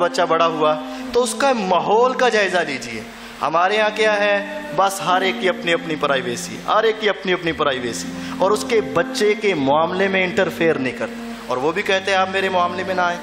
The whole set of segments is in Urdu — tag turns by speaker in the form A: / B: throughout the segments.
A: بچہ بڑا ہوا تو اس کا ماحول کا جائزہ لیجئے. ہمارے ہاں کیا ہے، بس ہر ایک کی اپنی اپنی پرائیویسی، ہر ایک کی اپنی اپنی پرائیویسی، اور اس کے بچے کے معاملے میں انٹرفیئر نہیں کرتے، اور وہ بھی کہتے ہیں آپ میرے معاملے میں نہ آئیں،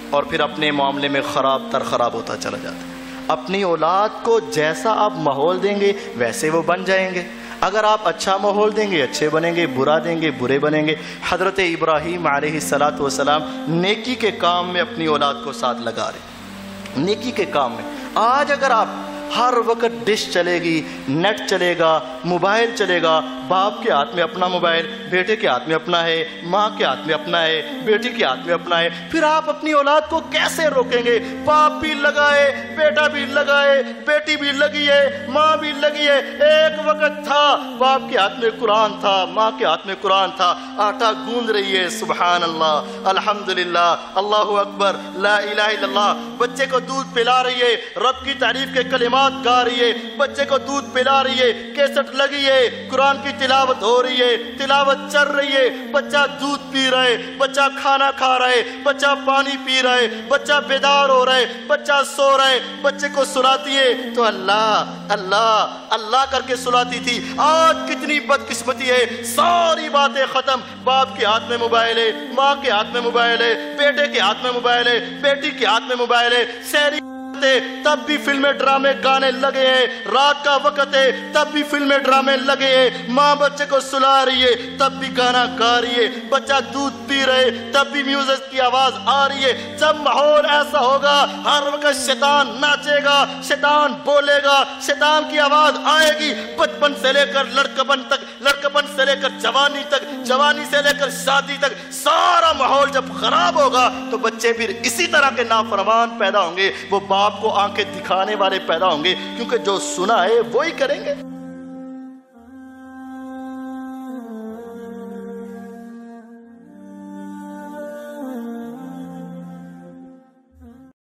A: اور پھر اپنے معاملے میں خراب تر خراب ہوتا چلا جاتا ہے. اپنی اولاد کو جیسا آپ ماحول دیں گے ویسے وہ بن جائیں گے. اگر آپ اچھا ماحول دیں گے اچھے بنیں گے، برا دیں گے برے بنیں گے. حضرت ابراہیم علیہ السلام نیکی کے کام میں اپنی اولاد کو ساتھ لگا رہے، نیکی کے کام میں. آج اگر آپ ہر وقت ڈش چلے گی، نیٹ چلے گا، موبائل چلے گا، باپ کے ہاتھ میں اپنا موبائل، بیٹے کے ہاتھ میں اپنا ہے، ماں کے ہاتھ میں اپنا ہے، بیٹی کے ہاتھ میں اپنا ہے، پھر آپ اپنی اولاد کو کیسے روکیں گے؟ باپ بھی لگائے، بیٹا بھی لگائے، بیٹی بھی لگی ہے، ماں بھی لگی ہے. ایک وقت تھا باپ کے ہاتھ میں قرآن تھا، ماں کے ہاتھ میں قرآن تھا، آٹا گوندھ رہی ہے، سبحان اللہ، الحمدللہ، اللہ اکبر، لا الہ الا اللہ. بچے کو دودھ پلا رہی ہے، رب کی تعریف کے کلمات گا رہی ہے، بچے کو دودھ پلا رہی ہے، کیسٹ لگی ہے، قرآن کی تلاوت ہو رہی ہے، تلاوت چل رہی ہے. بچہ دودھ پی رہا ہے، بچہ کھانا کھا رہا ہے، بچہ پانی پی رہا ہے، بچہ بیدار ہو رہا ہے، بچہ سو رہا ہے. بچے کو سلاتی ہے تو اللہ اللہ اللہ کر کے سلاتی تھی. آج کتنی بدقسمتی ہے، ساری باتیں ختم. باپ کے ہاتھ میں موبائل ہے، ماں کے ہاتھ میں موبائل ہے، بیٹے کے ہاتھ میں موبائل ہے، بیٹی کے ہاتھ میں موبائل ہے. سحری تب بھی فلمیں ڈرامے گانے لگے ہیں، رات کا وقت ہے تب بھی فلمیں ڈرامے لگے ہیں. ماں بچے کو سلا رہی ہے تب بھی گانا گا رہی ہے، بچہ دودھ پی رہے تب بھی میوزک کی آواز آ رہی ہے. جب ماحول ایسا ہوگا ہر وقت شیطان ناچے گا، شیطان بولے گا، شیطان کی آواز آئے گی. بچپن سے لے کر لڑکپن تک، لڑکپن سے لے کر جوانی تک، جوانی سے لے کر شادی تک، سارا ماحول جب خراب ہوگا تو بچے پھر اسی طرح کے نافرمان پیدا ہوں گے. وہ باپ کو آنکھیں دکھانے والے پیدا ہوں گے، کیونکہ جو سنا ہے وہی کریں گے.